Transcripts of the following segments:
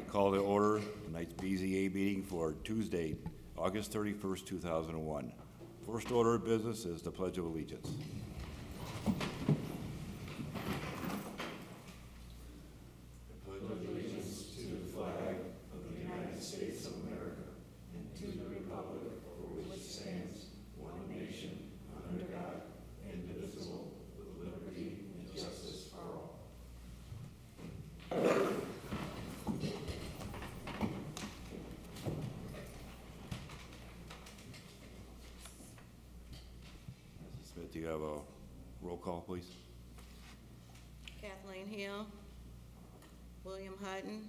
call to order tonight's BZA meeting for Tuesday, August 31st, 2001. First order of business is the Pledge of Allegiance. Do you have a roll call, please? Kathleen Hill. William Hutton.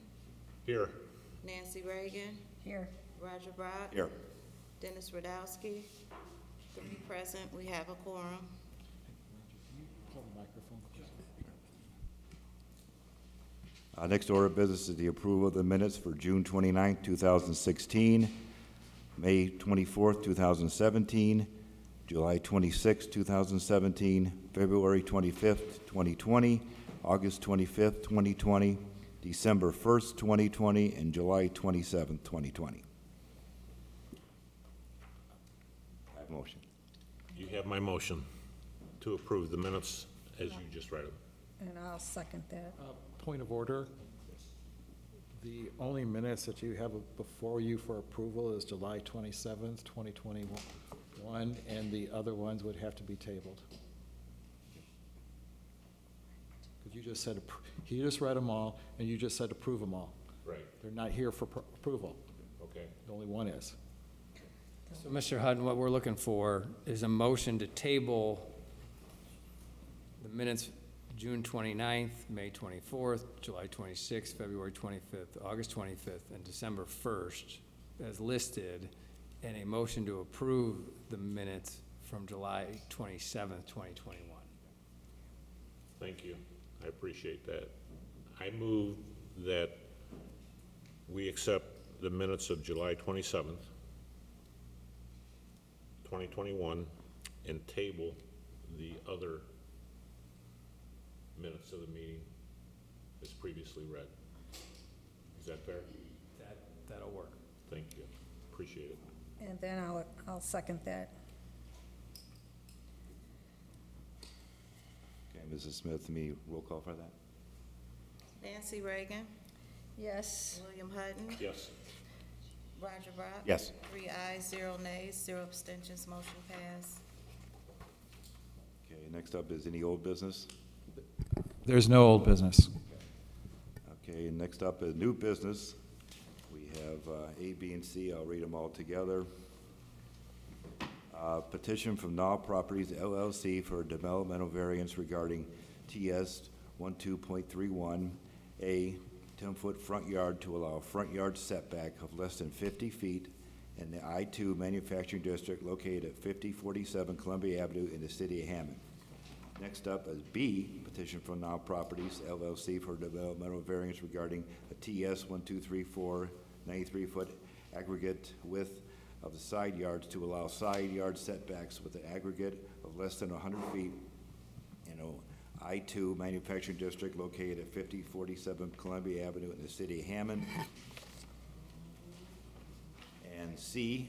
Here. Nancy Reagan. Here. Roger Brock. Here. Dennis Radowski. 3 present. We have a quorum. Next order of business is the approval of the minutes for June 29th, 2016, May 24th, 2017, July 26, 2017, February 25th, 2020, August 25th, 2020, December 1st, 2020, and July 27th, 2020. I have a motion. You have my motion to approve the minutes as you just read them. And I'll second that. Point of order. The only minutes that you have before you for approval is July 27th, 2021, and the other ones would have to be tabled. Because you just said, he just read them all, and you just said approve them all. Right. They're not here for approval. Okay. Only one is. So, Mr. Hutton, what we're looking for is a motion to table the minutes June 29th, May 24th, July 26th, February 25th, August 25th, and December 1st as listed, and a motion to approve the minutes from July 27th, 2021. Thank you. I appreciate that. I move that we accept the minutes of July 27th, 2021, and table the other minutes of the meeting as previously read. Is that fair? That'll work. Thank you. Appreciate it. And then I'll second that. Okay, Mrs. Smith, me roll call for that? Nancy Reagan. Yes. William Hutton. Yes. Roger Brock. Yes. 3 ayes, 0 nays, 0 abstentions. Motion passed. Okay, next up is any old business? There's no old business. Okay, next up is new business. We have A, B, and C. I'll read them all together. Petition from Naw Properties LLC for a developmental variance regarding TS 12.31, A, 10-foot front yard to allow a front yard setback of less than 50 feet in the I-2 manufacturing district located at 5047 Columbia Avenue in the city of Hammond. Next up is B, petition from Now Properties LLC for developmental variance regarding a TS 1234 93-foot aggregate width of the side yards to allow side yard setbacks with an aggregate of less than 100 feet in a I-2 manufacturing district located at 5047 Columbia Avenue in the city of Hammond. And C,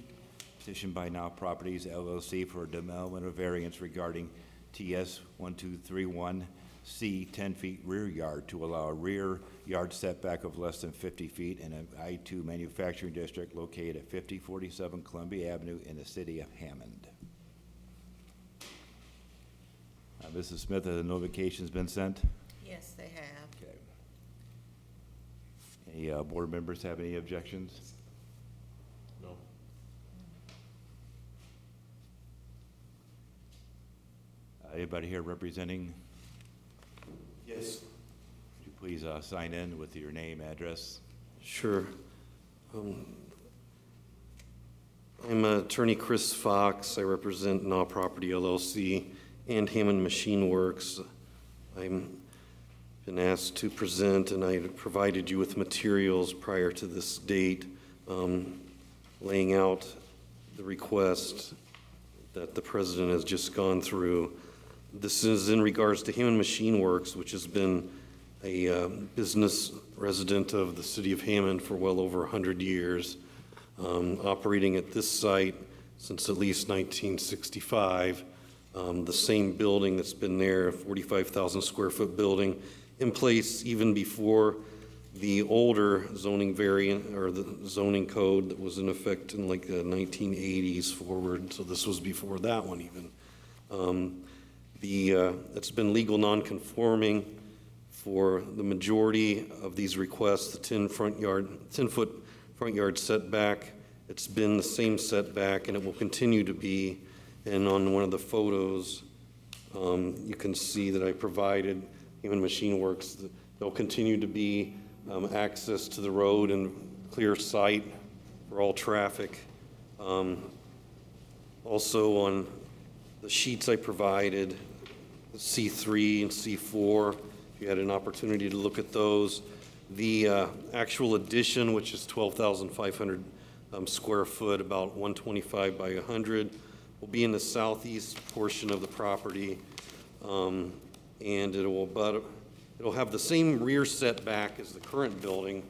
petition by Now Properties LLC for a developmental variance regarding TS 1231 C 10 feet rear yard to allow a rear yard setback of less than 50 feet in an I-2 manufacturing district located at 5047 Columbia Avenue in the city of Hammond. Mrs. Smith, has the notifications been sent? Yes, they have. Okay. Any board members have any objections? No? Anybody here representing? Yes. Would you please sign in with your name, address? Sure. I'm attorney Chris Fox. I represent Naw Property LLC and Hammond Machine Works. I'm been asked to present, and I provided you with materials prior to this date, laying out the request that the president has just gone through. This is in regards to Hammond Machine Works, which has been a business resident of the city of Hammond for well over 100 years, operating at this site since at least 1965. The same building that's been there, a 45,000 square foot building, in place even before the older zoning variant or the zoning code that was in effect in like the 1980s forward. So this was before that one even. It's been legal non-conforming for the majority of these requests. The 10-foot front yard setback, it's been the same setback and it will continue to be. And on one of the photos, you can see that I provided Hammond Machine Works. There'll continue to be access to the road and clear sight for all traffic. Also on the sheets I provided, C3 and C4, if you had an opportunity to look at those, the actual addition, which is 12,500 square foot, about 125 by 100, will be in the southeast portion of the property, and it'll have the same rear setback as the current building.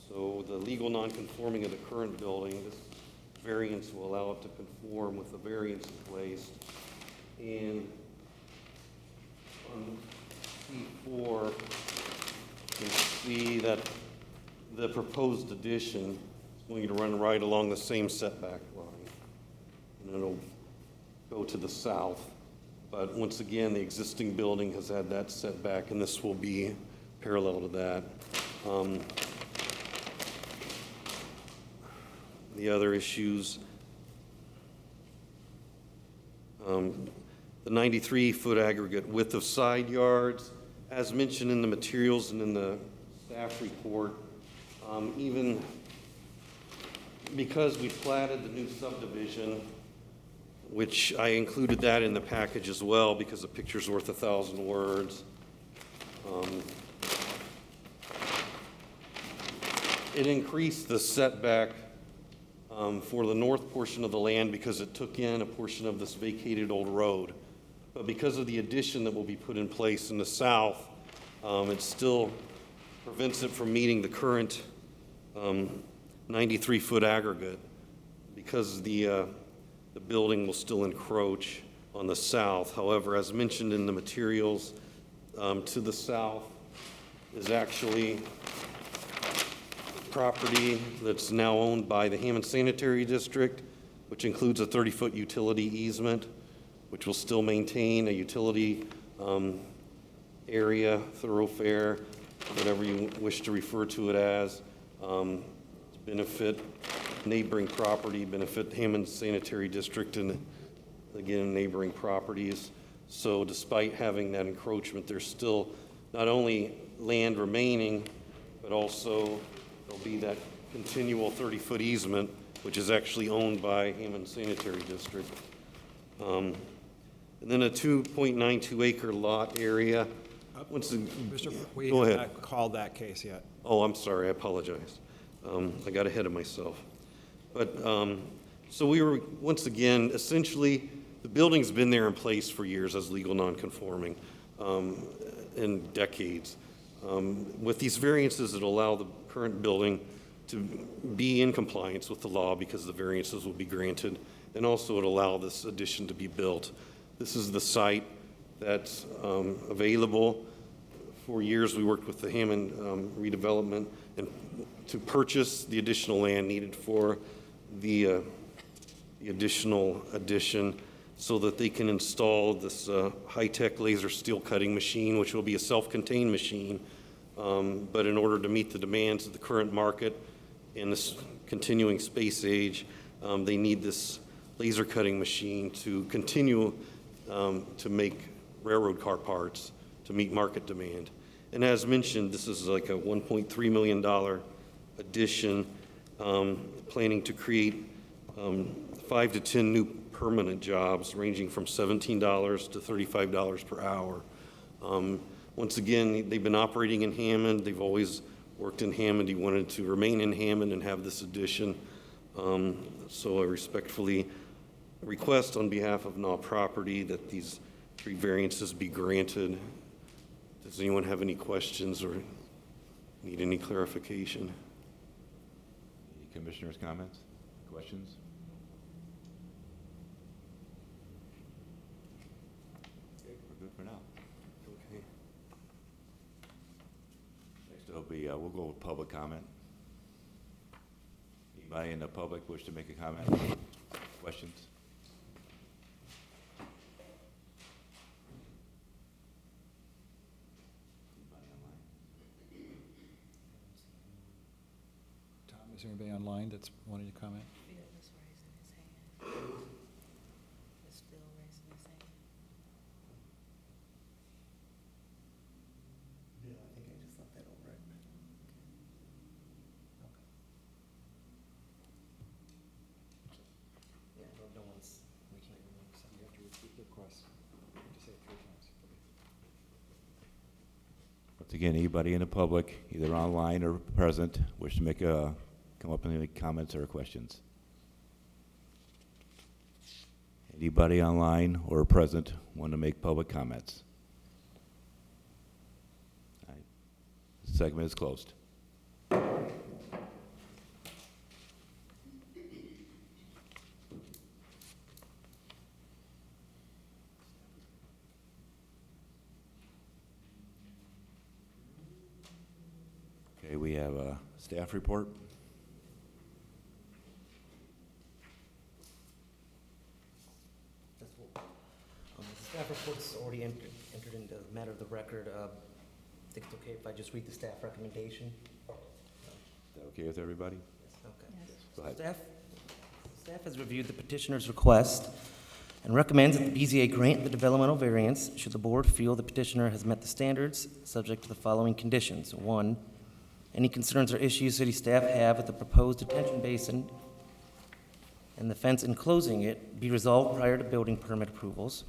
So the legal non-conforming of the current building, this variance will allow it to conform with the variance in place. And on C4, you can see that the proposed addition is going to run right along the same setback line, and it'll go to the south. But once again, the existing building has had that setback, and this will be parallel to that. The other issues, the 93-foot aggregate width of side yards, as mentioned in the materials and in the staff report, even because we platted the new subdivision, which I included that in the package as well because a picture's worth 1,000 words. It increased the setback for the north portion of the land because it took in a portion of this vacated old road. But because of the addition that will be put in place in the south, it still prevents it from meeting the current 93-foot aggregate because the building will still encroach on the south. However, as mentioned in the materials, to the south is actually property that's now owned by the Hammond Sanitary District, which includes a 30-foot utility easement, which will still maintain a utility area, thoroughfare, whatever you wish to refer to it as, to benefit neighboring property, benefit Hammond Sanitary District, and again, neighboring properties. So despite having that encroachment, there's still not only land remaining, but also there'll be that continual 30-foot easement, which is actually owned by Hammond Sanitary District. And then a 2.92 acre lot area. We Go have ahead. not called that case yet. Oh, I'm sorry, I apologize. I got ahead of myself. But, so we were, once again, essentially, the building's been there in place for years as legal non-conforming, in decades. With these variances, it'll allow the current building to be in compliance with the law because the variances will be granted, and also it'll allow this addition to be built. This is the site that's available. For years, we worked with the Hammond redevelopment and to purchase the additional land needed for the additional addition so that they can install this high-tech laser steel cutting machine, which will be a self-contained machine. But in order to meet the demands of the current market and this continuing space age, they need this laser cutting machine to continue to make railroad car parts to meet market demand. And as mentioned, this is like a $1.3 million addition, planning to create 5 to 10 new permanent jobs ranging from $17 to $35 per hour. Once again, they've been operating in Hammond. They've always worked in Hammond. He wanted to remain in Hammond and have this addition. So I respectfully request on behalf of NAW Property that these 3 variances be granted. Does anyone have any questions or need any clarification? Any commissioners' comments, questions? Okay, we're good for now. Okay. Next will be, we'll go with public comment. Anybody in the public wish to make a comment? Questions? Anybody online? Tom, is there anybody online that's wanting to comment? Phil is raising his hand. Is Phil raising his hand? Yeah, I think I just left that over it. Yeah, no one's, we can't remember. You have to repeat the request. You have to say it 3 times. Once again, anybody in the public, either online or present, wish to make come up with any comments or questions? Anybody online or present want to make public comments? All right. This segment is closed. Okay, we have a staff report. That's what, the staff report's already entered into the matter of the record. I think it's okay if I just read the staff recommendation? Is that okay with everybody? Okay. Go ahead. Staff has reviewed the petitioner's request and recommends that the BZA grant the developmental variance should the board feel the petitioner has met the standards, subject to the following conditions. 1, any concerns or issues city staff have with the proposed detention basin and the fence enclosing it be resolved prior to building permit approvals.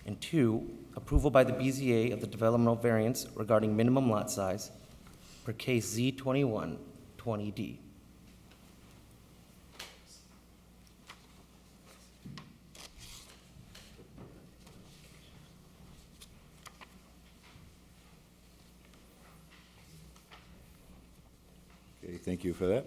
And 2, approval by the BZA of the developmental variance regarding minimum lot size per case Z2120D. Okay, thank you for that.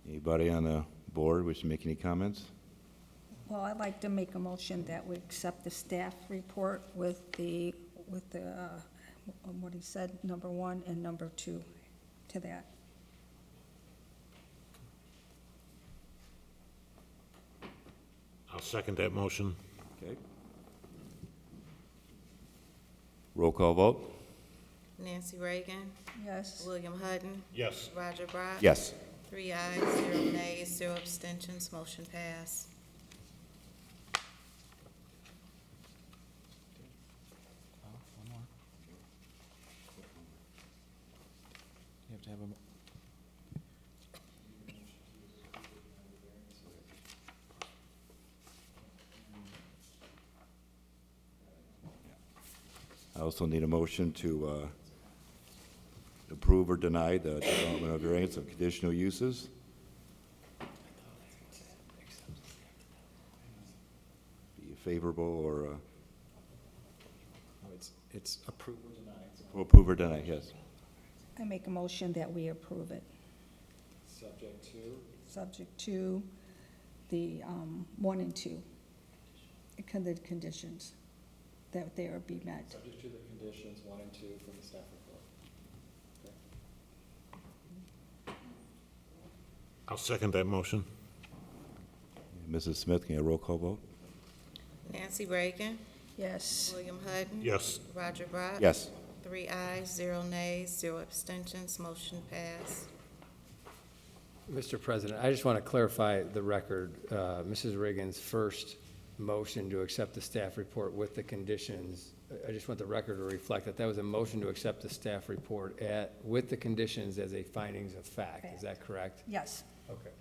Anybody on the board wish to make any comments? Well, I'd like to make a motion that we accept the staff report with what he said, number 1 and number 2 to that. I'll second that motion. Okay. Roll call vote? Nancy Reagan, Yes. William Hutton, Yes. Roger Brock. Yes. 3 ayes, 0 nays, 0 abstentions, motion passed. One more. You have to have a, I also need a motion to approve or deny the development of variance of conditional uses. Be favorable or no, it's approved or denied, approve or deny, yes. I make a motion that we approve it, subject to. subject to the 1 and 2, the conditions, that they are be met. Subject to the conditions 1 and 2 from the staff report. Okay. I'll second that motion. Mrs. Smith, can you roll call vote? Nancy Reagan, Yes. William Hutton. Yes. Roger Brock. Yes. 3 ayes, 0 nays, 0 abstentions, motion passed. Mr. President, I just want to clarify the record. Mrs. Reagan's first motion to accept the staff report with the conditions, I just want the record to reflect that that was a motion to accept the staff report with the conditions as a findings of fact. Is that correct? Yes. Okay.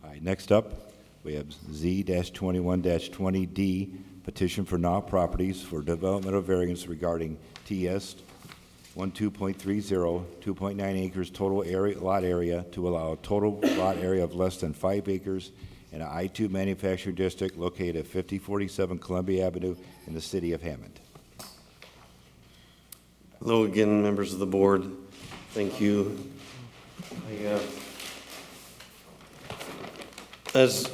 All right, next up, we have Z-21-20D, petition for Now Properties for developmental variance regarding TS 12.30, 2.9 acres total area, lot area to allow a total lot area of less than 5 acres in an I-2 manufacturing district located at 5047 Columbia Avenue in the city of Hammond. Hello again, members of the board. Thank you. As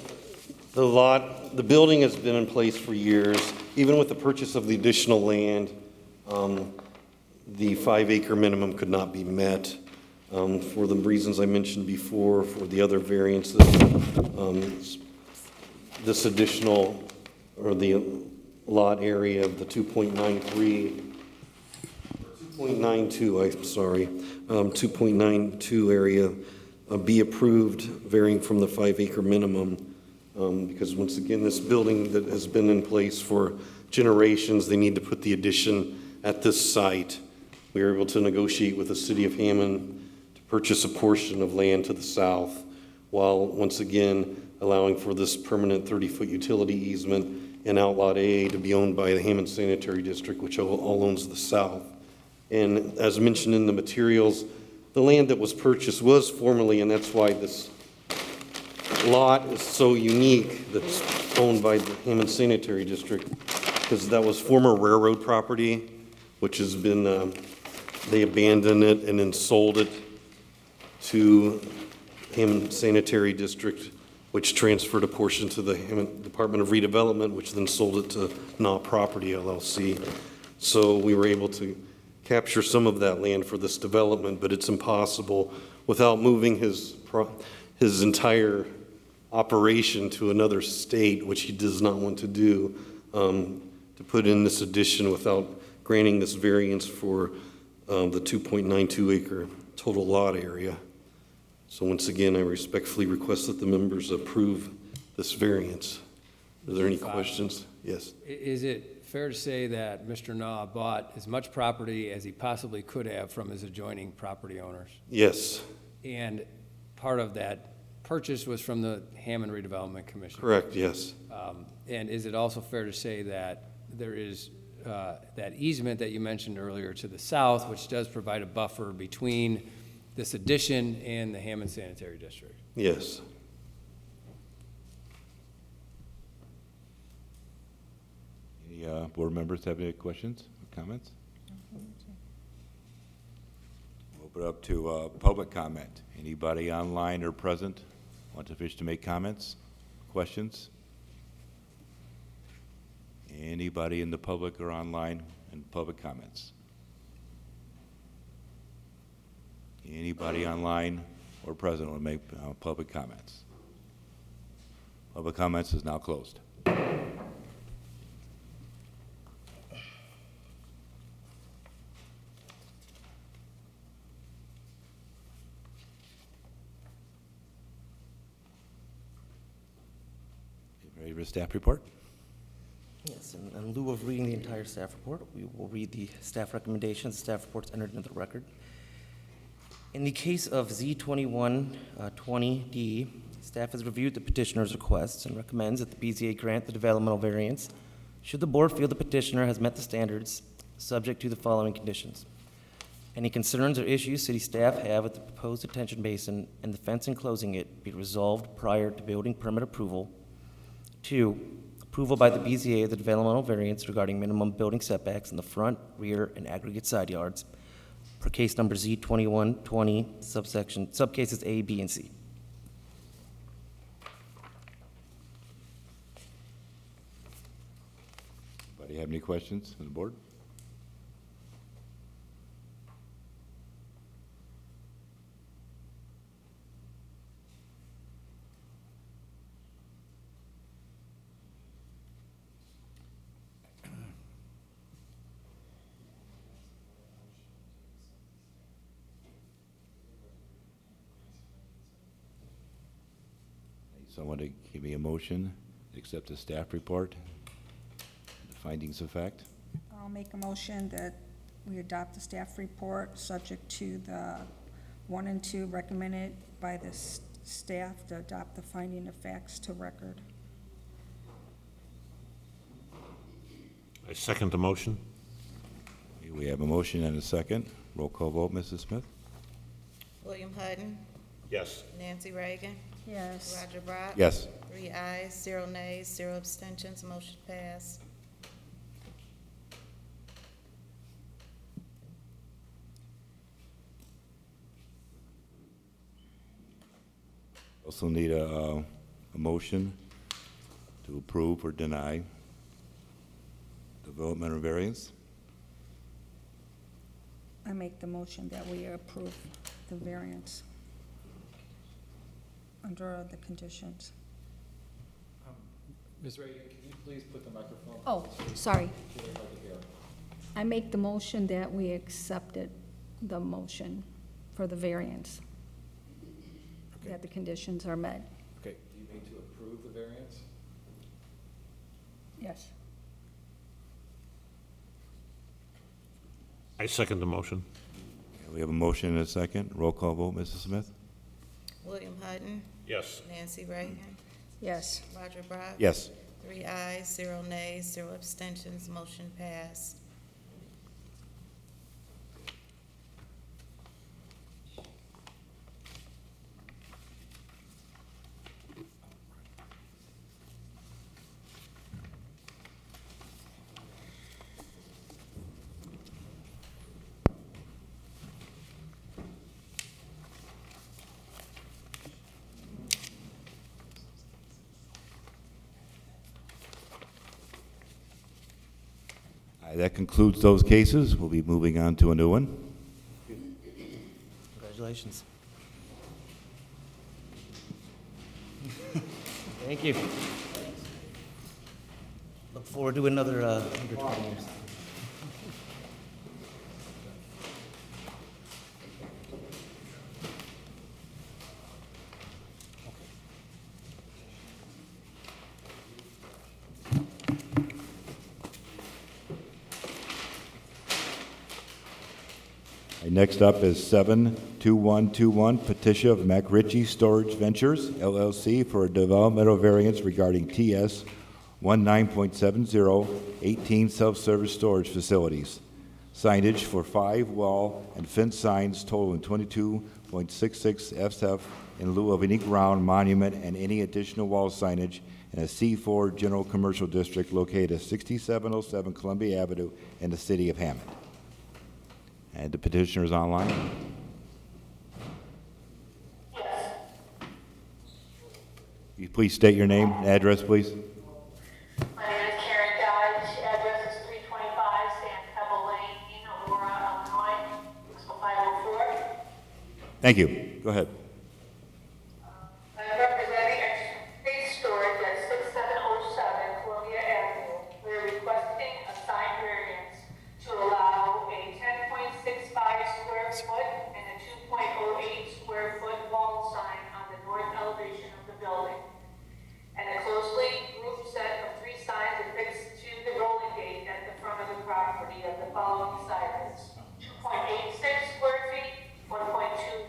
the building has been in place for years, even with the purchase of the additional land, the 5-acre minimum could not be met. For the reasons I mentioned before, for the other variances, this additional, or the lot area of the 2.92 area be approved, varying from the 5-acre minimum. Because once again, this building that has been in place for generations, they need to put the addition at this site. We were able to negotiate with the city of Hammond to purchase a portion of land to the south, while once again allowing for this permanent 30-foot utility easement in Outlot A to be owned by the Hammond Sanitary District, which all owns the south. And as mentioned in the materials, the land that was purchased was formerly, and that's why this lot is so unique, that's owned by the Hammond Sanitary District, because that was former railroad property, which has been, they abandoned it and then sold it to Hammond Sanitary District, which transferred a portion to the Hammond Department of Redevelopment, which then sold it to Now Property LLC. So we were able to capture some of that land for this development, but it's impossible without moving his entire operation to another state, which he does not want to do, to put in this addition without granting this variance for the 2.92 acre total lot area. So once again, I respectfully request that the members approve this variance. Are there any questions? Yes. Is it fair to say that Mr. Nah bought as much property as he possibly could have from his adjoining property owners? Yes. And part of that purchase was from the Hammond Redevelopment Commission? Correct, yes. And is it also fair to say that there is that easement that you mentioned earlier to the south, which does provide a buffer between this addition and the Hammond Sanitary District? Yes. Any board members have any questions or comments? Open up to public comment. Anybody online or present want to wish to make comments, questions? Anybody in the public or online and public comments? Anybody online or present want to make public comments? Public comments is now closed. Ready for a staff report? Yes, in lieu of reading the entire staff report, we will read the staff recommendations. The staff report's entered into the record. In the case of Z-21-20D, staff has reviewed the petitioner's requests and recommends that the BZA grant the developmental variance should the board feel the petitioner has met the standards, subject to the following conditions. Any concerns or issues city staff have with the proposed detention basin and the fence enclosing it be resolved prior to building permit approval. 2, approval by the BZA of the developmental variance regarding minimum building setbacks in the front, rear, and aggregate side yards per case number Z-21-20, subcases A, B, and C. Anybody have any questions on the board? Someone to give me a motion, to accept the staff report, the findings of fact. I'll make a motion that we adopt the staff report, subject to the 1 and 2 recommended by the staff to adopt the finding of facts to record. I second the motion. We have a motion and a second. Roll call vote, Mrs. Smith? William Hutton, Yes. Nancy Reagan, Yes. Roger Brock. Yes. 3 ayes, 0 nays, 0 abstentions, motion passed. Also need a motion to approve or deny developmental variance. I make the motion that we approve the variance under the conditions. Ms. Reagan, can you please put the microphone? Oh, sorry. It's really hard to hear. I make the motion that we accepted the motion for the variance, that the conditions are met. Okay, do you mean to approve the variance? Yes. I second the motion. We have a motion and a second. Roll call vote, Mrs. Smith? William Hutton, Yes. Nancy Reagan, Yes. Roger Brock. Yes. 3 ayes, 0 nays, 0 abstentions, motion passed. That concludes those cases. We'll be moving on to a new one. Congratulations. Thank you. Look forward to another 120 years. Next up is 72121, petition of MacRitchie Storage Ventures, LLC, for a developmental variance regarding TS 19.70, 18 self-service storage facilities. Signage for 5 wall and fence signs totaling 22.66 SF in lieu of any ground monument and any additional wall signage in a C4 General Commercial District located at 6707 Columbia Avenue in the city of Hammond. And the petitioner is online. You please state your name and address, please. My name is Karen Dodge. Address is 325 Sand Pebble Lane in Aurora, Illinois, 60504. Thank you. Go ahead. I'm representing Extra Space Storage at 6707 Columbia Avenue. We're requesting a sign variance to allow a 10.65 square foot and a 2.08 square foot wall sign on the north elevation of the building, and a closely grouped set of 3 signs affixed to the rolling gate at the front of the property of the following sizes: 2.86 square feet, 1.29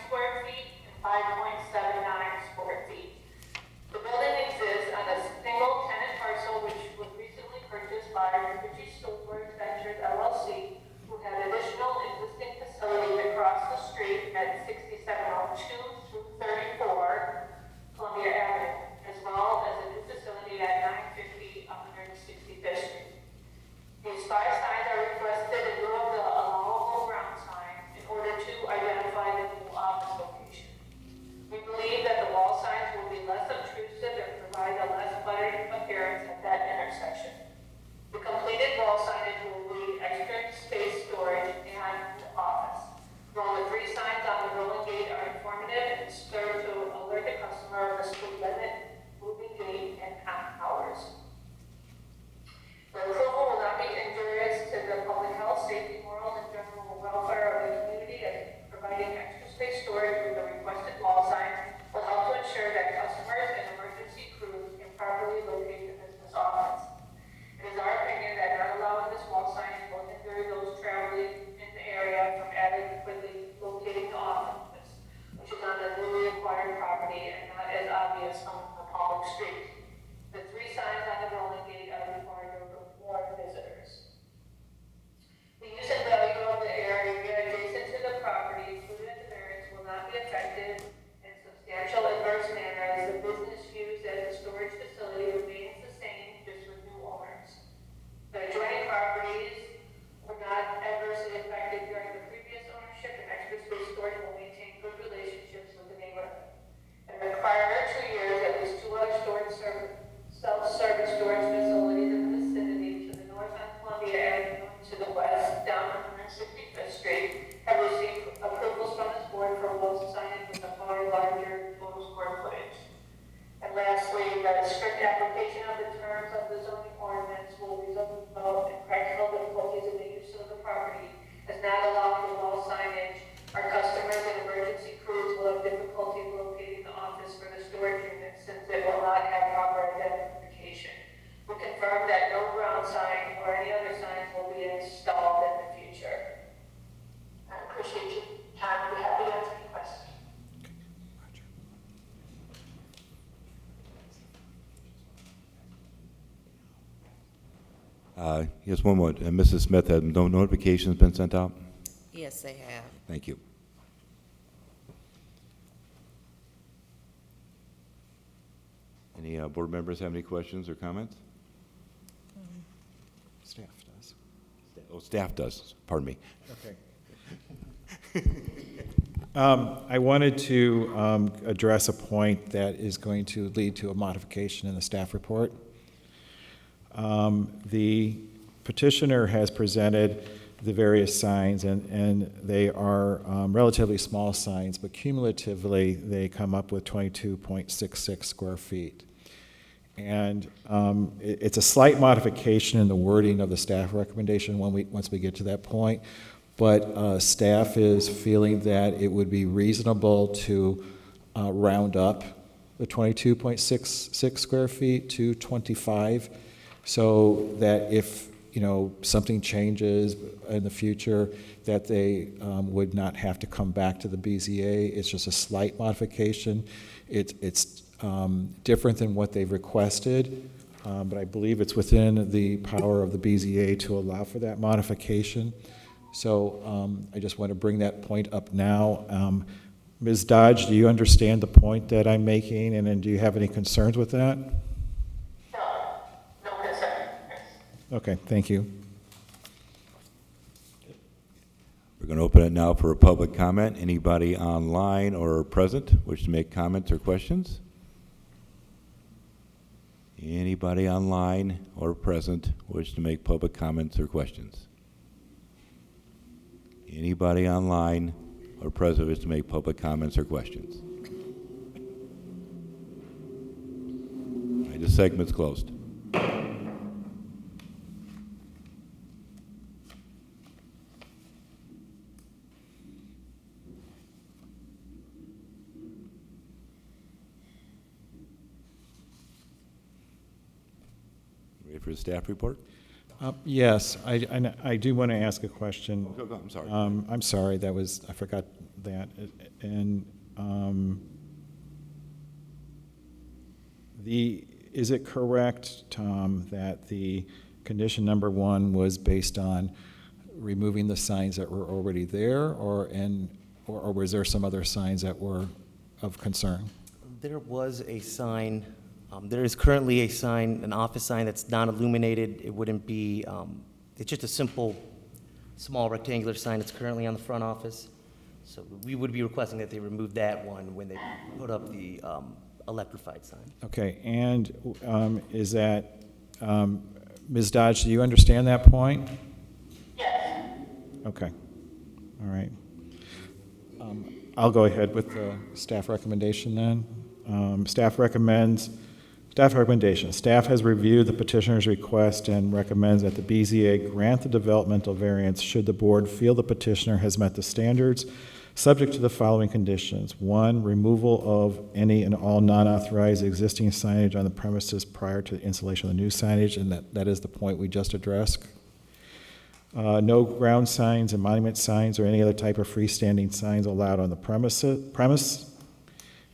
square feet, and 5.79 square feet. The building exists on a single tenant parcel which was recently purchased by MacRitchie Storage Ventures LLC, who had additional existing facilities across the street at 6702 through 34 Columbia Avenue, as well as a new facility at 950 165th Street. These 5 signs are requested in lieu of the allowable ground sign in order to identify the new office location. We believe that the wall signs will be less obtrusive and provide a less cluttered appearance at that intersection. The completed wall signage will read extra space storage and office, along with 3 signs on the rolling Yes, one more. Mrs. Smith, have no notifications been sent out? Yes, they have. Thank you. Any board members have any questions or comments? Staff does. Oh, staff does, pardon me. Okay. I wanted to address a point that is going to lead to a modification in the staff report. The petitioner has presented the various signs, and they are relatively small signs, but cumulatively, they come up with 22.66 square feet. And it's a slight modification in the wording of the staff recommendation once we get to that point, but staff is feeling that it would be reasonable to round up the 22.66 square feet to 25, so that if something changes in the future, that they would not have to come back to the BZA. It's just a slight modification. It's different than what they've requested, but I believe it's within the power of the BZA to allow for that modification. So I just want to bring that point up now. Ms. Dodge, do you understand the point that I'm making, and then do you have any concerns with that? No concern. Okay, thank you. We're going to open it now for a public comment. Anybody online or present wish to make comments or questions? Anybody online or present wish to make public comments or questions? Anybody online or present wish to make public comments or questions? All right, this segment's closed. Ready for the staff report? Yes, I do want to ask a question. Go, I'm sorry. I'm sorry, I forgot that. And is it correct, Tom, that the condition number 1 was based on removing the signs that were already there, or was there some other signs that were of concern? There was a sign, there is currently a sign, an office sign that's non-illuminated. It wouldn't be, it's just a simple, small rectangular sign that's currently on the front office. So we would be requesting that they remove that one when they put up the electrified sign. Okay, and is that, Ms. Dodge, do you understand that point? Yes. Okay, all right. I'll go ahead with the staff recommendation then. Staff recommendation. Staff has reviewed the petitioner's request and recommends that the BZA grant the developmental variance should the board feel the petitioner has met the standards, subject to the following conditions. 1, removal of any and all non-authorized existing signage on the premises prior to the installation of the new signage, and that is the point we just addressed. No ground signs and monument signs or any other type of freestanding signs allowed on the premise.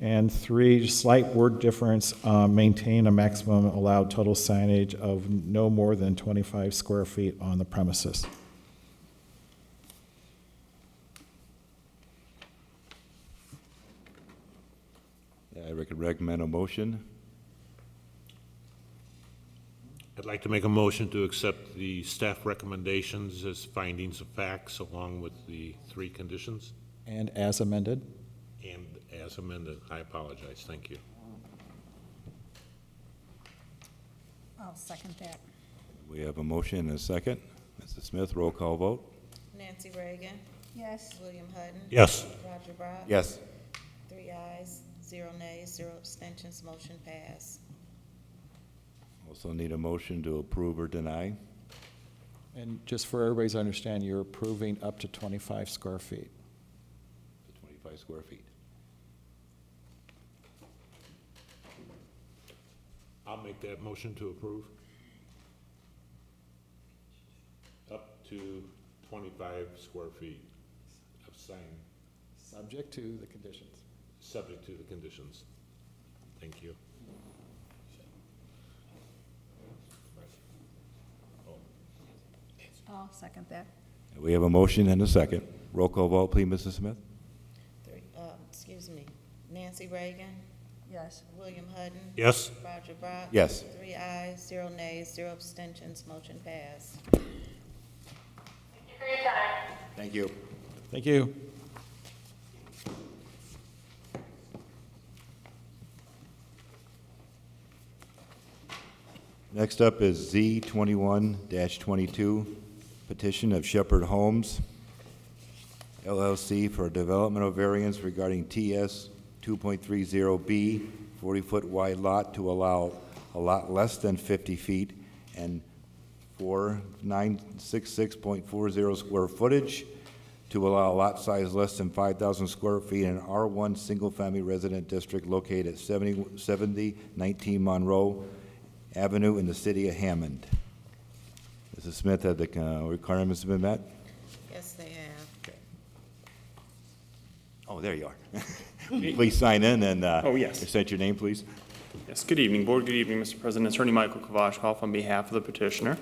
And 3, slight word difference, maintain a maximum allowed total signage of no more than 25 square feet on the premises. I recommend a motion. I'd like to make a motion to accept the staff recommendations as findings of facts along with the 3 conditions And as amended. and as amended. I apologize. Thank you. I'll second that. We have a motion and a second. Mrs. Smith, roll call vote. Nancy Reagan, Yes. William Hutton. Yes. Roger Brock. Yes. 3 ayes, 0 nays, 0 abstentions, motion passed. Also need a motion to approve or deny. And just for everybody's understanding, you're approving up to 25 square feet. To 25 square feet. I'll make that motion to approve. Up to 25 square feet of sign, Subject to the conditions. subject to the conditions. Thank you. I'll second that. We have a motion and a second. Roll call vote, please, Mrs. Smith. Excuse me, Nancy Reagan, Yes. William Hutton. Yes? Roger Brock. Yes. 3 ayes, 0 nays, 0 abstentions, motion passed. Thank you for your time. Thank you. Thank you. Next up is Z 21-22, petition of Shepherd Homes LLC for a developmental variance regarding TS 2.30B, 40-foot wide lot to allow a lot less than 50 feet and 4966.40 square footage to allow a lot size less than 5,000 square feet in an R1 single-family resident district located at 7019 Monroe Avenue in the city of Hammond. Mrs. Smith, have the requirements been met? Yes, they have. Oh, there you are. Please sign in and Oh, yes. state your name, please. Yes, good evening, Board. Good evening, Mr. President. Attorney Michael Kovashkoff on behalf of the petitioner.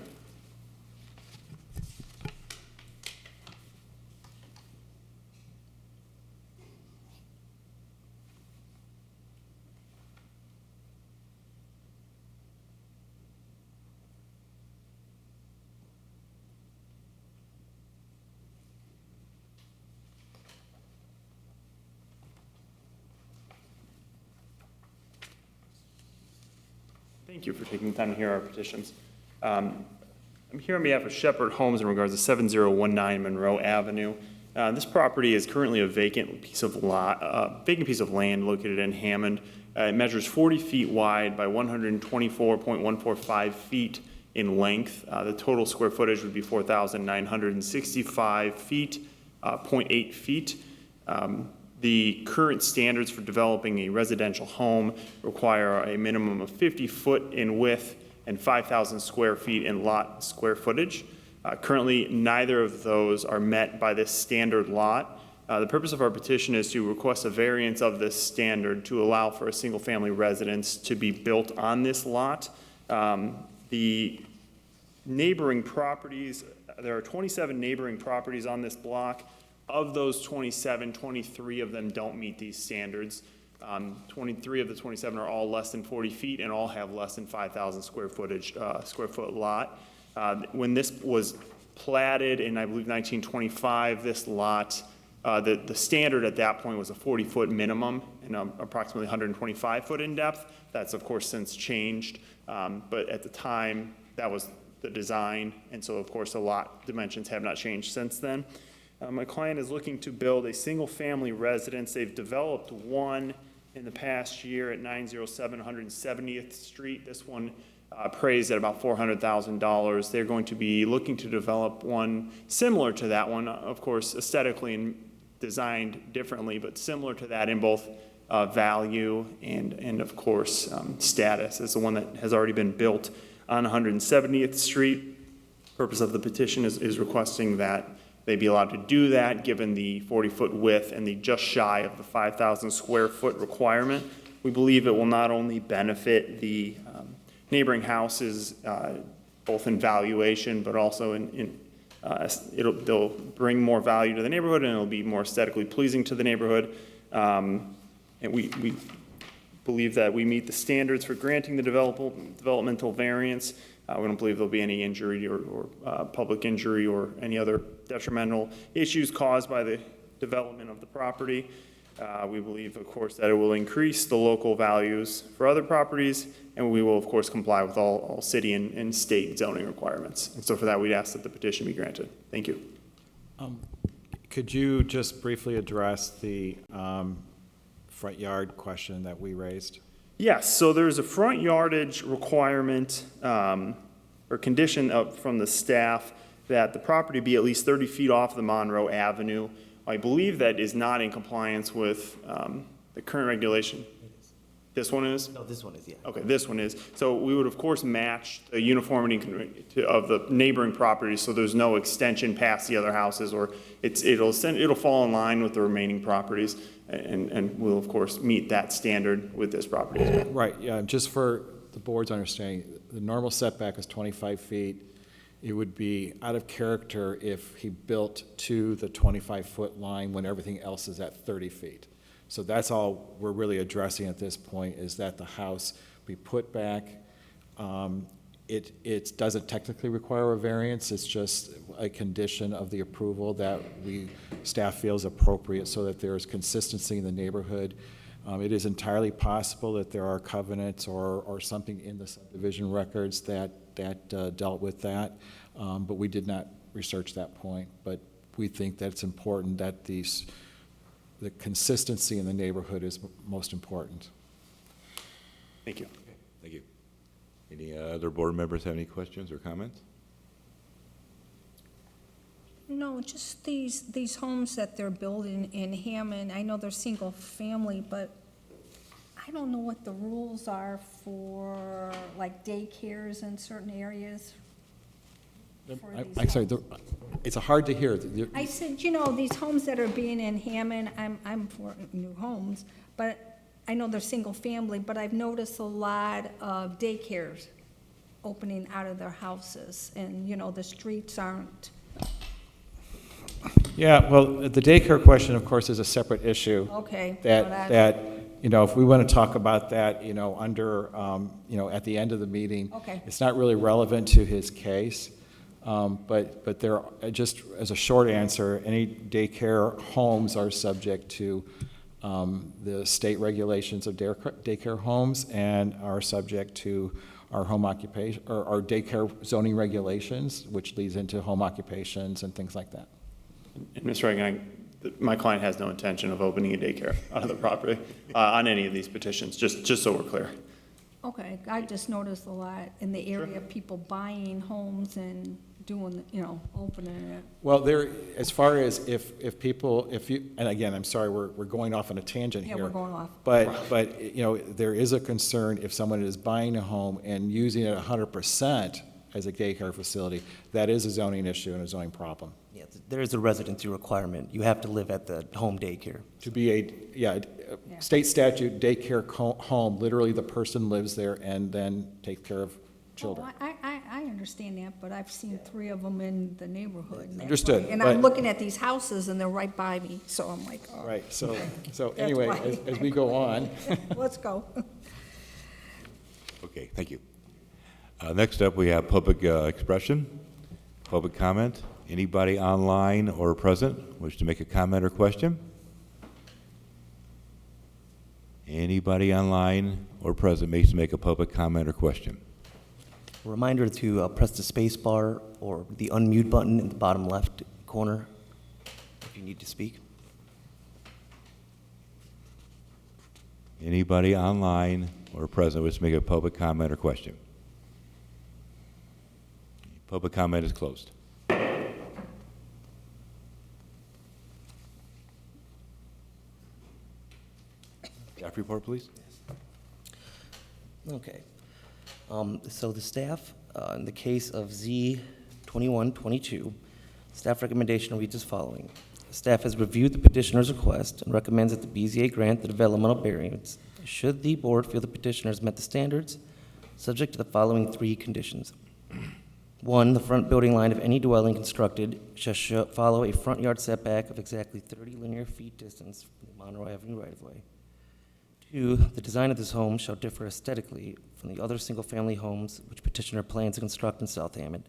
Thank you for taking the time to hear our petitions. I'm here on behalf of Shepherd Homes in regards to 7019 Monroe Avenue. This property is currently a vacant piece of land located in Hammond. It measures 40 feet wide by 124.145 feet in length. The total square footage would be 4,965 feet, 0.8 feet. The current standards for developing a residential home require a minimum of 50 foot in width and 5,000 square feet in lot square footage. Currently, neither of those are met by this standard lot. The purpose of our petition is to request a variance of this standard to allow for a single-family residence to be built on this lot. The neighboring properties, there are 27 neighboring properties on this block. Of those 27, 23 of them don't meet these standards. 23 of the 27 are all less than 40 feet and all have less than 5,000 square foot lot. When this was platted in, I believe, 1925, this lot, the standard at that point was a 40-foot minimum and approximately 125-foot in depth. That's, of course, since changed, but at the time, that was the design, and so, of course, the lot dimensions have not changed since then. My client is looking to build a single-family residence. They've developed one in the past year at 907 170th Street. This one appraised at about $400,000. They're going to be looking to develop one similar to that one, of course, aesthetically and designed differently, but similar to that in both value and of course, status. It's the one that has already been built on 170th Street. Purpose of the petition is requesting that they be allowed to do that, given the 40-foot width and the just shy of the 5,000 square foot requirement. We believe it will not only benefit the neighboring houses, both in valuation, but also they'll bring more value to the neighborhood, and it'll be more aesthetically pleasing to the neighborhood. And we believe that we meet the standards for granting the developmental variance. We don't believe there'll be any injury or public injury or any other detrimental issues caused by the development of the property. We believe, of course, that it will increase the local values for other properties, and we will, of course, comply with all city and state zoning requirements. And so for that, we'd ask that the petition be granted. Thank you. Could you just briefly address the front yard question that we raised? Yes, so there's a front yardage requirement or condition from the staff that the property be at least 30 feet off the Monroe Avenue. I believe that is not in compliance with the current regulation. This one is? No, this one is, yeah. Okay, this one is. So we would, of course, match the uniformity of the neighboring properties, so there's no extension past the other houses, or it'll fall in line with the remaining properties, and we'll, of course, meet that standard with this property as well. Right, yeah, just for the board's understanding, the normal setback is 25 feet, it would be out of character if he built to the 25-foot line when everything else is at 30 feet. So that's all we're really addressing at this point, is that the house be put back. It doesn't technically require a variance, it's just a condition of the approval that staff feels appropriate so that there is consistency in the neighborhood. It is entirely possible that there are covenants or something in the subdivision records that dealt with that, but we did not research that point. But we think that it's important that the consistency in the neighborhood is most important. Thank you. Thank you. Any other board members have any questions or comments? No, just these homes that they're building in Hammond, I know they're single family, but I don't know what the rules are for like daycares in certain areas. for these I'm sorry, homes. it's hard to hear. I said, these homes that are being in Hammond, I'm for new homes, but I know they're single family, but I've noticed a lot of daycares opening out of their houses, and, the streets aren't. Yeah, well, the daycare question, of course, is a separate issue. Okay. That, if we want to talk about that, under, at the end of the meeting. Okay. It's not really relevant to his case, but there, just as a short answer, any daycare homes are subject to the state regulations of daycare homes and are subject to our home occupation, or our daycare zoning regulations, which leads into home occupations and things like that. And Mr. Reagan, my client has no intention of opening a daycare out of the property on any of these petitions, just so we're clear. Okay, I just noticed a lot in the area, people buying homes and doing, opening it. Well, there, as far as if you, and again, I'm sorry, we're going off on a tangent Yeah, here. we're going off. But, there is a concern if someone is buying a home and using it 100% as a daycare facility, that is a zoning issue and a zoning problem. Yeah, there is a residency requirement. You have to live at the home daycare. To be state statute, daycare home, literally the person lives there and then takes care of children. Oh, I understand that, but I've seen 3 of them in the neighborhood. and that's Understood, why- And but- I'm looking at these houses, and they're right by me, so I'm like, oh. Right, so That's anyway, why. as we go on. Let's go. Okay, thank you. Next up, we have public expression, public comment. Anybody online or present wish to make a comment or question? Anybody online or present may make a public comment or question? A reminder to press the space bar or the unmute button in the bottom left corner if you need to speak. Anybody online or present wish to make a public comment or question? Public comment is closed. Staff report, please. Okay. So the staff, in the case of Z 2122, staff recommendation reads as following. Staff has reviewed the petitioner's request and recommends that the BZA grant the developmental variance should the board feel the petitioner has met the standards, subject to the following 3 conditions. 1, the front building line of any dwelling constructed shall follow a front yard setback of exactly 30 linear feet distance from the Monroe Avenue right-of-way. 2, the design of this home shall differ aesthetically from the other single-family homes which petitioner plans to construct in South Hammond,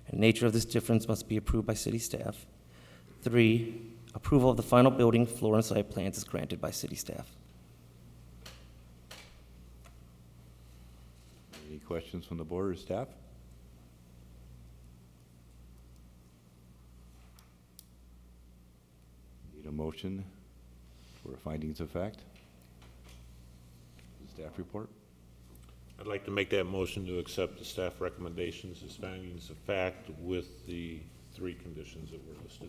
and nature of this difference must be approved by city staff. 3, approval of the final building, floor, and site plans is granted by city staff. Any questions from the board or staff? Need a motion for findings of fact? Staff report? I'd like to make that motion to accept the staff recommendations as findings of fact with the 3 conditions that were listed.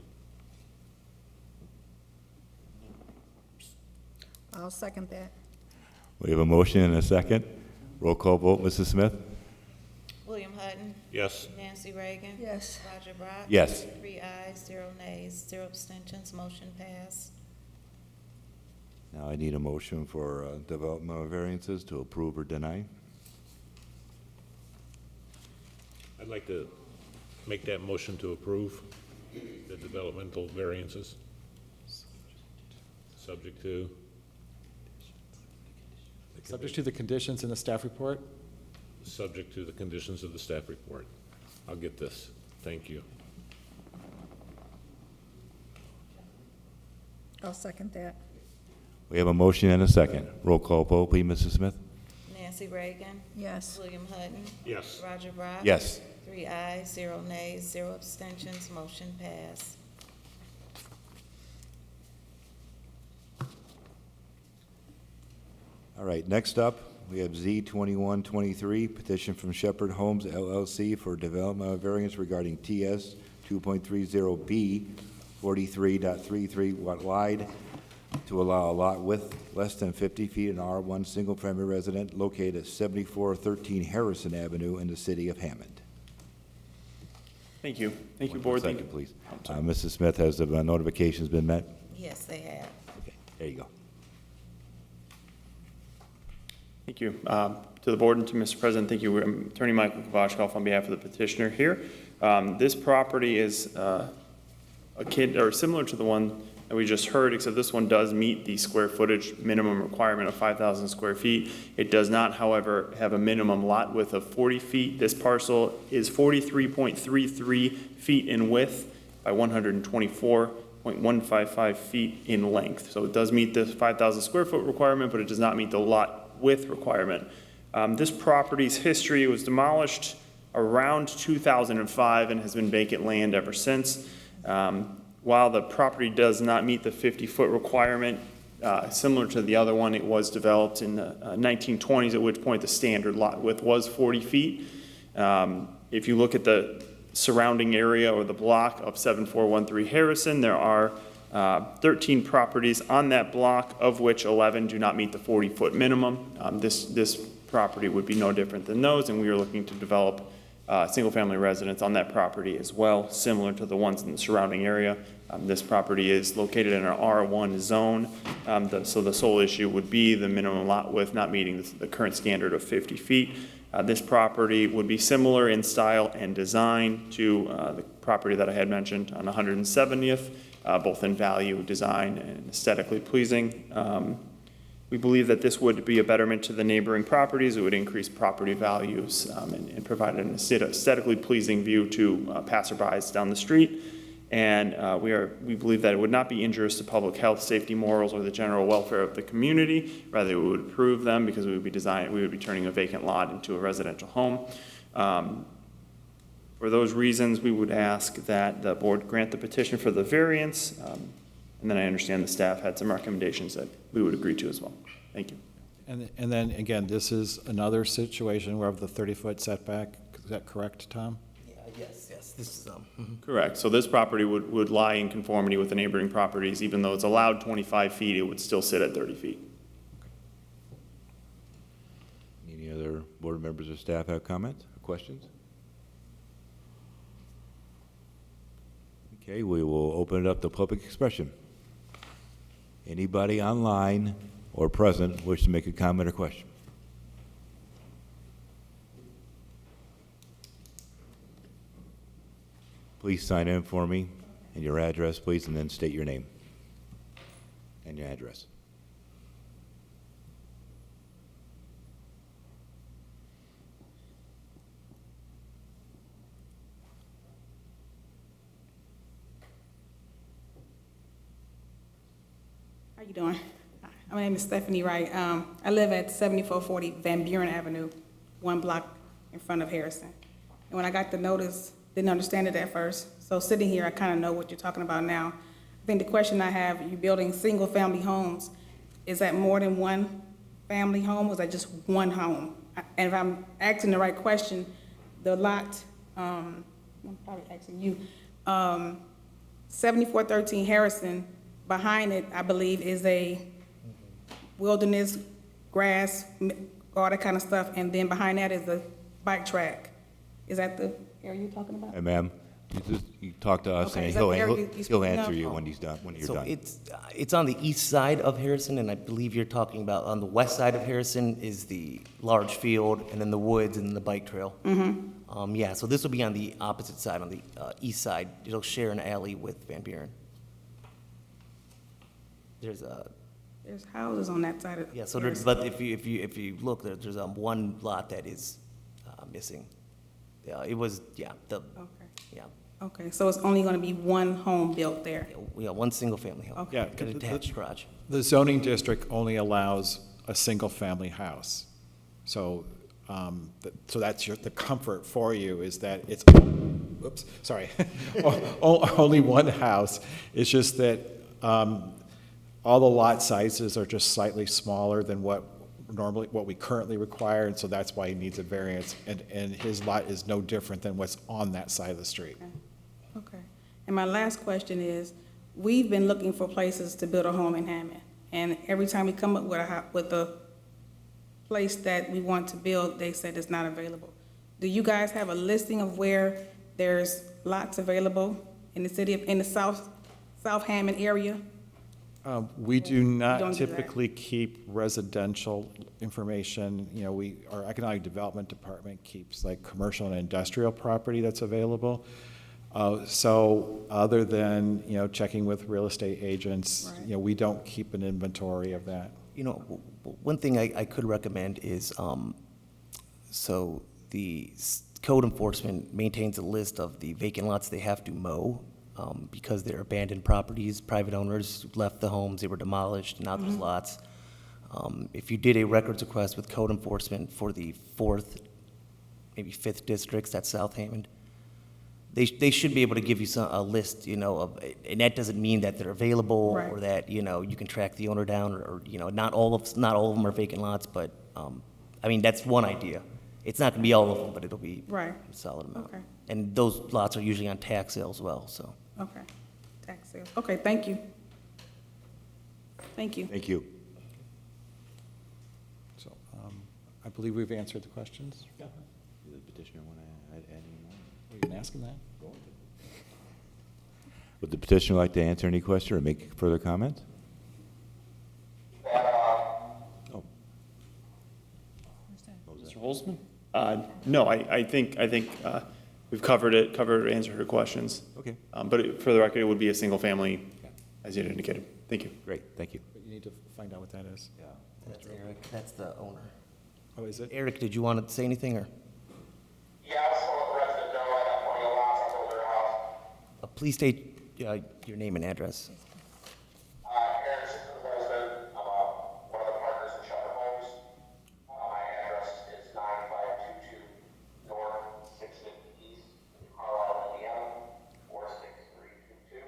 I'll second that. We have a motion and a second. Roll call vote, Mrs. Smith? William Hutton, Yes. Nancy Reagan. Yes. Roger Brock. Yes. 3 ayes, 0 nays, 0 abstentions, motion passed. Now I need a motion for developmental variances to approve or deny. I'd like to make that motion to approve the developmental variances? Subject to? Subject to the conditions in the staff report? Subject to the conditions of the staff report. I'll get this. Thank you. I'll second that. We have a motion and a second. Roll call vote, please, Mrs. Smith? Nancy Reagan. Yes. William Hutton. Yes. Roger Brock. Yes. 3 ayes, 0 nays, 0 abstentions, motion passed. All right, next up, we have Z 2123, petition from Shepherd Homes LLC for development variance regarding TS 2.30B 43.33 wide to allow a lot width less than 50 feet in R1 single-family resident located at 7413 Harrison Avenue in the city of Hammond. Thank you. Thank you, Board. Thank Second, you. please. Mrs. Smith, has the notifications been met? Yes, they have. Okay, there you go. Thank you. To the Board and to Mr. President, thank you. I'm Attorney Michael Kovachkoff on behalf of the petitioner here. This property is similar to the one that we just heard, except this one does meet the square footage minimum requirement of 5,000 square feet. It does not, however, have a minimum lot width of 40 feet. This parcel is 43.33 feet in width by 124.155 feet in length. So it does meet the 5,000 square foot requirement, but it does not meet the lot width requirement. This property's history was demolished around 2005 and has been vacant land ever since. While the property does not meet the 50-foot requirement, similar to the other one, it was developed in the 1920s, at which point the standard lot width was 40 feet. If you look at the surrounding area or the block of 7413 Harrison, there are 13 properties on that block, of which 11 do not meet the 40-foot minimum. This property would be no different than those, and we are looking to develop single-family residence on that property as well, similar to the ones in the surrounding area. This property is located in an R1 zone, so the sole issue would be the minimum lot width not meeting the current standard of 50 feet. This property would be similar in style and design to the property that I had mentioned on 170th, both in value, design, and aesthetically pleasing. We believe that this would be a betterment to the neighboring properties. It would increase property values and provide an aesthetically pleasing view to passerbys down the street. And we believe that it would not be injurious to public health, safety, morals, or the general welfare of the community. Rather, it would improve them because we would be turning a vacant lot into a residential home. For those reasons, we would ask that the board grant the petition for the variance. And then I understand the staff had some recommendations that we would agree to as well. Thank you. And then, again, this is another situation where of the 30-foot setback. Is that correct, Tom? Yes, this is, Correct. So this property would lie in conformity with the neighboring properties. Even though it's allowed 25 feet, it would still sit at 30 feet. Any other board members or staff have comments or questions? Okay, we will open it up to public expression. Anybody online or present wish to make a comment or question? Please sign in for me and your address, please, and then state your name and your address. How you doing? My name is Stephanie Wright. I live at 7440 Van Buren Avenue, 1 block in front of Harrison. And when I got the notice, didn't understand it at first. So sitting here, I kind of know what you're talking about now. I think the question I have, you're building single-family homes. Is that more than one family home, or is that just one home? And if I'm asking the right question, the lot, I'm probably asking you, 7413 Harrison, behind it, I believe, is a wilderness, grass, all that kind of stuff, and then behind that is the bike track. Is that the area you're talking about? Hey, ma'am, you talk to us, Okay, and is that the area you he'll speaking answer of? you when he's done, when you're so done. it's on the east side of Harrison, and I believe you're talking about on the west side of Harrison is the large field, and then the woods and the bike trail. Yeah, so this will be on the opposite side, on the east side. It'll share an alley with Van Buren. There's a, There's houses on that side of. yeah, so there's, but if you look, there's one lot that is missing. Yeah, it was, yeah, Okay, yeah, okay, so it's only gonna be one home built there? yeah, one single-family home. Okay. Yeah, An attached garage. The zoning district only allows a single-family house. So, so that's the comfort for you, is that it's, oops, sorry, only one house. It's just that all the lot sizes are just slightly smaller than what we currently require, and so that's why he needs a variance. And his lot is no different than what's on that side of the street. Okay. And my last question is, we've been looking for places to build a home in Hammond, and every time we come up with a place that we want to build, they said it's not available. Do you guys have a listing of where there's lots available in the city, in the South Hammond area? We do don't not do that. typically keep residential information. You know, our economic development department keeps like commercial and industrial property that's available. So other than, you know, checking with real estate agents, Right. you know, we don't keep an inventory of that. You know, one thing I could recommend is, so the code enforcement maintains a list of the vacant lots they have to mow, because they're abandoned properties, private owners left the homes, they were demolished, now there's lots. If you did a records request with code enforcement for the 4th, maybe 5th districts, that's South Hammond, they should be able to give you a list, you know, of, and that doesn't mean that they're available or Right. that, you know, you can track the owner down, or, you know, not all of them are vacant lots, but, I mean, that's one idea. It's not gonna be all of them, but it'll be Right. a solid amount. Okay. And those lots are usually on tax sale as well, so. Okay, tax sale. Okay, thank you. Thank you. Thank you. So I believe we've answered the questions. Does the petitioner want to add any more? You can ask him that. Would the petitioner like to answer any question or make further comments? Oh. Mr. Holzman? No, I think we've covered it, answered her questions. Okay, But for the record, it would be a single family, as you had indicated. Thank you. great, thank you. But you need to find out what that is. Yeah. That's Eric, that's the owner. Oh, is it? Eric, did you want to say anything, or? Yeah, I was told the resident know I got plenty of lots, I sold their house. Please state your name and address. Aaron, the resident, I'm one of the partners in Shepherd Homes. My address is 9522 North 650 East, Carlisle, Indiana, 46322.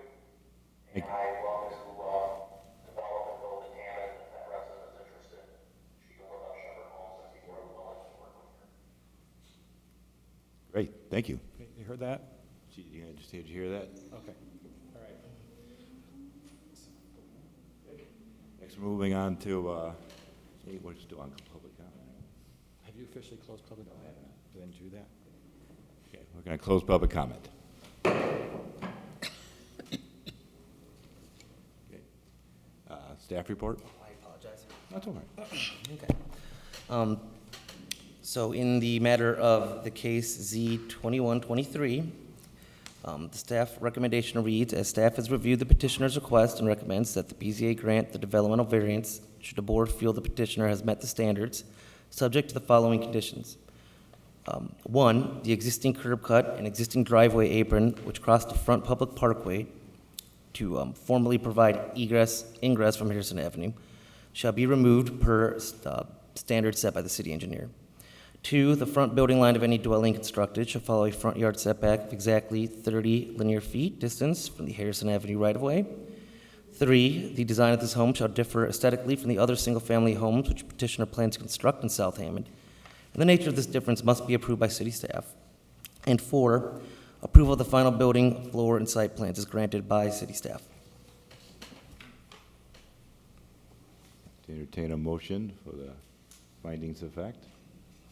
And I welcome to develop and build in Hammond. If that resident is interested, she can look up Shepherd Homes and see where we're willing to work with her. Great, thank you. Okay, you heard that? Did you hear that? Okay. All right. Next, we're moving on to, we're still on public comment. Have you officially closed public comment? Then do that. Okay, we're going to close public comment. Okay. Staff report? I apologize. That's all right. Okay. So in the matter of the case Z-2123, the staff recommendation reads, as staff has reviewed the petitioner's request and recommends that the BZA grant the developmental variance should the board feel the petitioner has met the standards, subject to the following conditions. 1, the existing curb cut and existing driveway apron which cross the front public parkway to formally provide ingress from Harrison Avenue shall be removed per standard set by the city engineer. 2, the front building line of any dwelling constructed shall follow a front yard setback of exactly 30 linear feet distance from the Harrison Avenue right-of-way. 3, the design of this home shall differ aesthetically from the other single-family homes which petitioner plans to construct in South Hammond, and the nature of this difference must be approved by city staff. And 4, approval of the final building, floor, and site plans is granted by city staff. To entertain a motion for the findings of fact.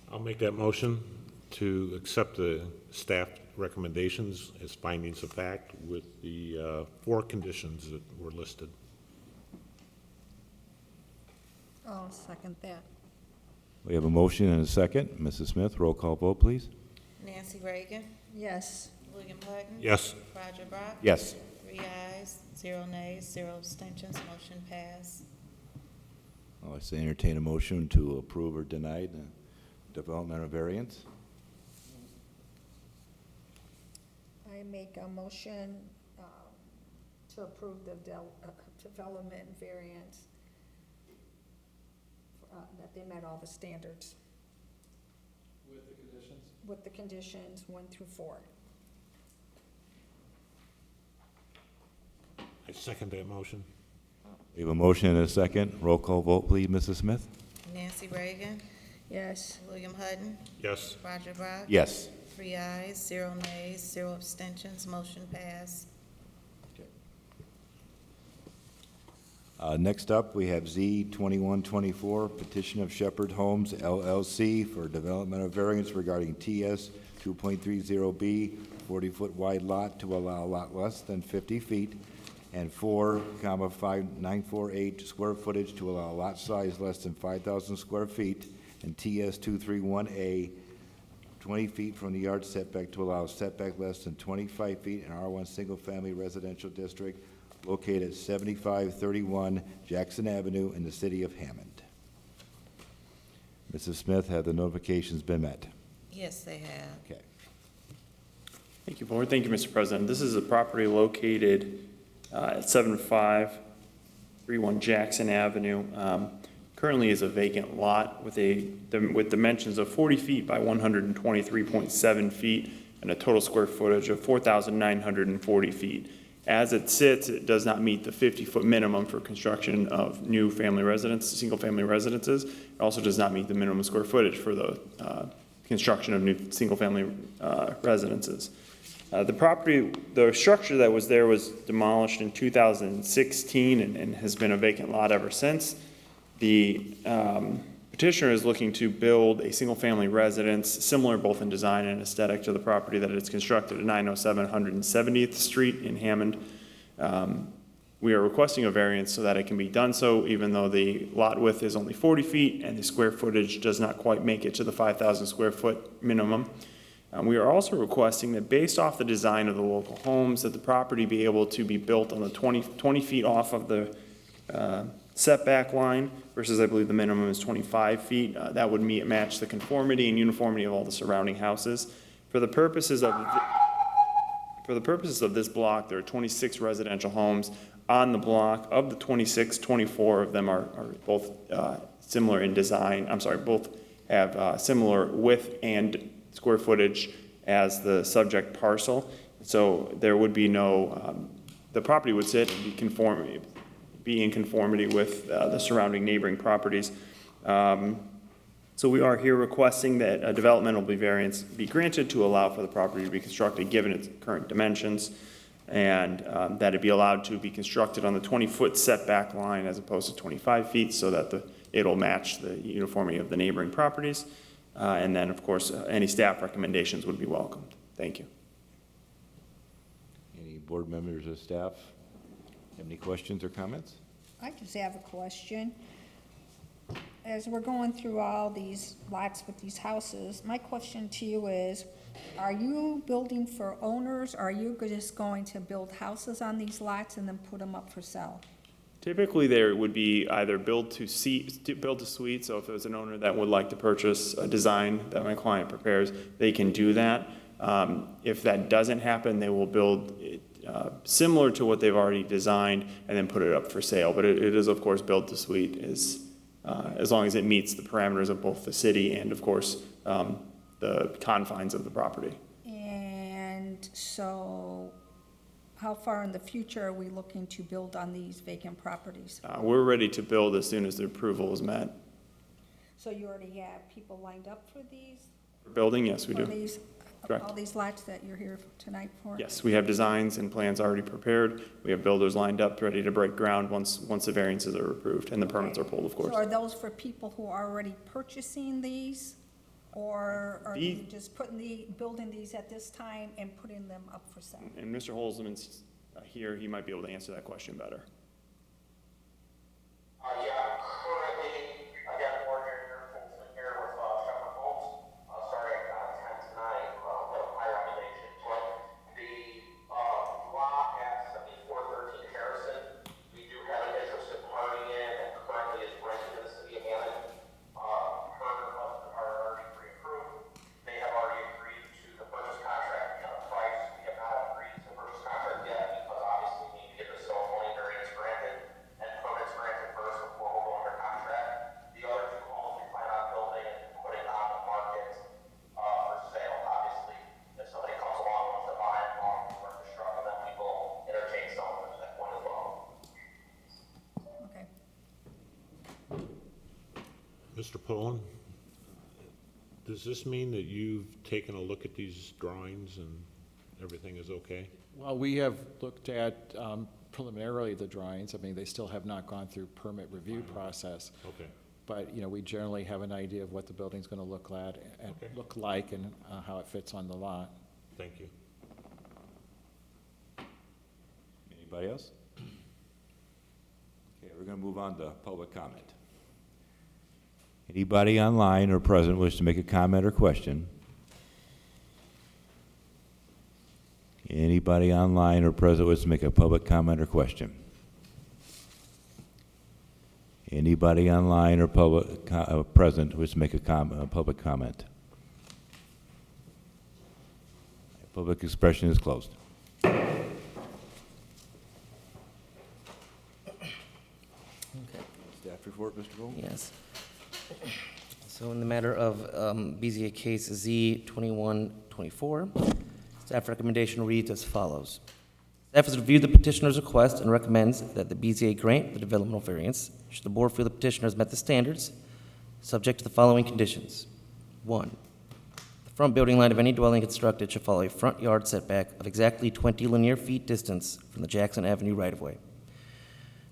I'll make that motion to accept the staff recommendations as findings of fact with the 4 conditions that were listed. I'll second that. We have a motion and a second. Mrs. Smith, roll call vote, please. Nancy Reagan, Yes. William Hutton. Yes. Roger Brock. Yes. 3 ayes, 0 nays, 0 abstentions, motion passed. I'll also entertain a motion to approve or deny the developmental variance. I make a motion to approve the development variance, that they met all the standards. With the conditions? With the conditions 1 through 4. I second that motion. We have a motion and a second. Roll call vote, please, Mrs. Smith. Nancy Reagan, Yes. William Hutton, Yes. Roger Brock. Yes. 3 ayes, 0 nays, 0 abstentions, motion passed. Next up, we have Z 2124, petition of Shepherd Homes LLC for developmental variance regarding TS 2.30B, 40-foot wide lot to allow a lot less than 50 feet, and 4,5948 square footage to allow lot size less than 5,000 square feet, and TS 231A, 20 feet from the yard setback to allow setback less than 25 feet in R1 single-family residential district located at 7531 Jackson Avenue in the city of Hammond. Mrs. Smith, have the notifications been met? Yes, they have. Okay. Thank you, Board. Thank you, Mr. President. This is a property located at 7531 Jackson Avenue. Currently is a vacant lot with dimensions of 40 feet by 123.7 feet and a total square footage of 4,940 feet. As it sits, it does not meet the 50-foot minimum for construction of new family single-family residences. It also does not meet the minimum square footage for the construction of new single-family residences. The structure that was there was demolished in 2016 and has been a vacant lot ever since. The petitioner is looking to build a single-family residence similar both in design and aesthetic to the property that it's constructed at 907 170th Street in Hammond. We are requesting a variance so that it can be done so, even though the lot width is only 40 feet and the square footage does not quite make it to the 5,000 square foot minimum. We are also requesting that based off the design of the local homes, that the property be able to be built on the 20 feet off of the setback line versus I believe the minimum is 25 feet. That would match the conformity and uniformity of all the surrounding houses. For the purposes of this block, there are 26 residential homes on the block. Of the 26, 24 of them are both similar in design. Both have similar width and square footage as the subject parcel. So there would be no, the property would sit and be in conformity with the surrounding neighboring properties. So we are here requesting that a developmental variance be granted to allow for the property to be constructed given its current dimensions, and that it be allowed to be constructed on the 20-foot setback line as opposed to 25 feet so that it'll match the uniformity of the neighboring properties. And then, of course, any staff recommendations would be welcomed. Thank you. Any board members or staff have any questions or comments? I just have a question. As we're going through all these lots with these houses, my question to you is, are you building for owners, or are you just going to build houses on these lots and then put them up for sale? Typically, there would be either build to suite, so if there's an owner that would like to purchase a design that my client prepares, they can do that. If that doesn't happen, they will build it similar to what they've already designed and then put it up for sale. But it is, of course, build to suite as long as it meets the parameters of both the city and, of course, the confines of the property. And so how far in the future are we looking to build on these vacant properties? We're ready to build as soon as the approval is met. So you already have people lined up for these? For building, yes, we For do. these, Correct. all these lots that you're here tonight for? Yes, we have designs and plans already prepared. We have builders lined up, ready to break ground once the variances are approved and the permits are pulled, of course. So are those for people who are already purchasing these? Or are you just building these at this time and putting them up for sale? And Mr. Holzman's here, he might be able to answer that question better. Yeah, currently, I got Morgan here, Foltzman here with Shepherd Homes, starting at 10 tonight. Mr. Poland, does this mean that you've taken a look at these drawings and everything is okay? Well, we have looked at preliminarily the drawings. I mean, they still have not gone through permit review process. Okay. But, you know, we generally have an idea of what the building's gonna look like and how it fits on the lot. Thank you. Anybody else? Okay, we're going to move on to public comment. Anybody online or present wish to make a comment or question? Anybody online or present wish to make a public comment or question? Anybody online or present wish to make a public comment? Public expression is closed. Staff report, Mr. Gold? Yes. So in the matter of BZA case Z2124, staff recommendation reads as follows. Staff has reviewed the petitioner's request and recommends that the BZA grant the developmental variance should the board feel the petitioner has met the standards, subject to the following conditions. 1, the front building line of any dwelling constructed should follow a front yard setback of exactly 20 linear feet distance from the Jackson Avenue right-of-way.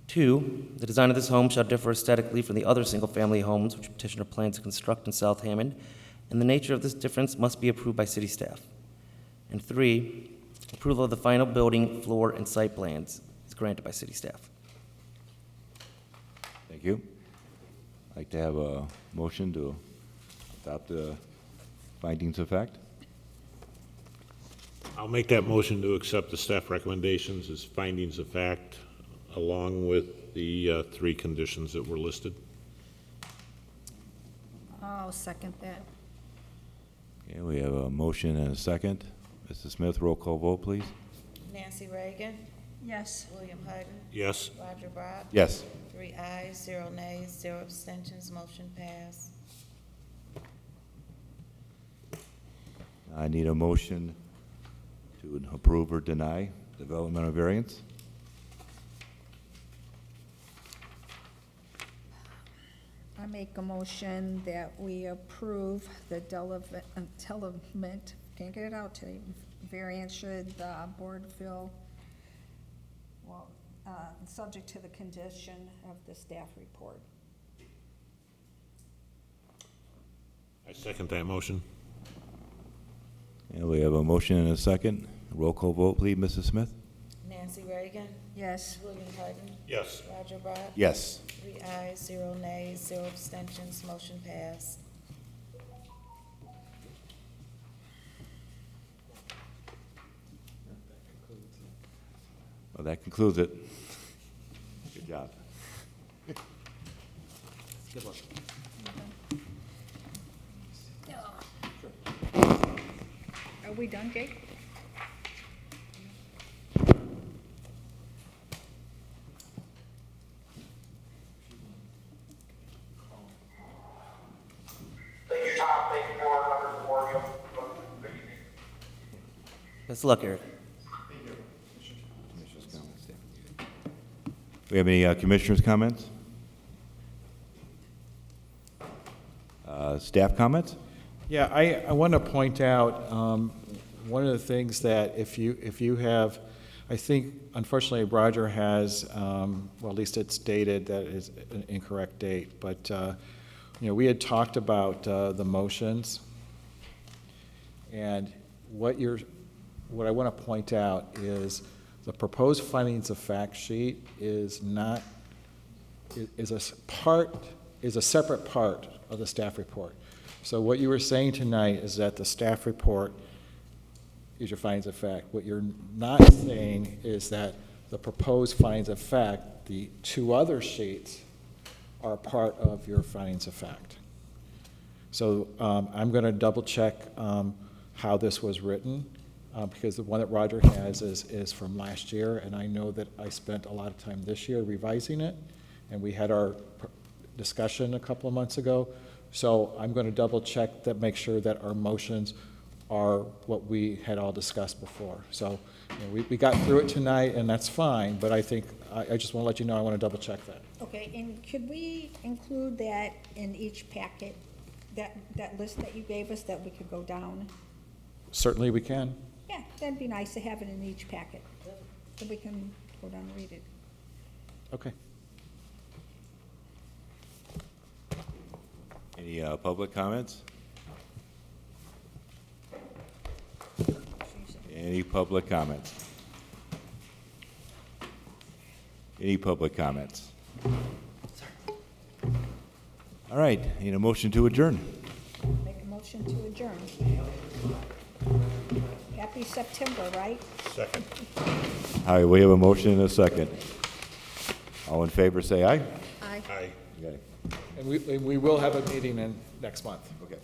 2, the design of this home shall differ aesthetically from the other single-family homes which petitioner plans to construct in South Hammond, and the nature of this difference must be approved by city staff. And 3, approval of the final building, floor, and site plans is granted by city staff. Thank you. I'd like to have a motion to adopt the findings of fact. I'll make that motion to accept the staff recommendations as findings of fact, along with the 3 conditions that were listed. I'll second that. Okay, we have a motion and a second. Mrs. Smith, roll call vote, please. Nancy Reagan, Yes. William Hutton, Yes? Roger Brock. Yes. 3 ayes, 0 nays, 0 abstentions, motion passed. I need a motion to approve or deny developmental variance. I make a motion that we approve the development, can't get it out today, variance should the board feel, well, subject to the condition of the staff report. I second that motion. And we have a motion and a second. Roll call vote, please, Mrs. Smith. Nancy Reagan, Yes. William Hutton, Yes. Roger Brock. Yes. 3 ayes, 0 nays, 0 abstentions, motion passed. Well, that concludes it. Good job. Good luck. Are we done, Jake? Thank you, Tom. Thank you, board members of the board. Good evening. Best of luck, Eric. Commissioners' comments, yeah. We have any commissioners' comments? Staff comments? Yeah, I want to point out, one of the things that if you have, I think unfortunately Roger has, well, at least it's dated, that is an incorrect date, but, you know, we had talked about the motions, and what I want to point out is the proposed findings of fact sheet is not, is a separate part of the staff report. So what you were saying tonight is that the staff report is your findings of fact. What you're not saying is that the proposed findings of fact, the 2 other sheets, are part of your findings of fact. So I'm going to double check how this was written, because the one that Roger has is from last year, and I know that I spent a lot of time this year revising it, and we had our discussion a couple of months ago. So I'm going to double check that, make sure that our motions are what we had all discussed before. So, you know, we got through it tonight, and that's fine, but I think, I just want to let you know, I want to double check that. Okay, Okay, and could we include that in each packet, that list that you gave us, that we could go down? Certainly we can. Yeah, that'd be nice to have it in each packet, so we can go down and read it. Okay. Any public comments? Any public comments? Any public comments? All right, need a motion to adjourn. Make a motion to adjourn. Happy September, right? Second. All right, we have a motion and a second. All in favor, say aye. Aye. Aye. Okay. And we will have a meeting next month. Okay.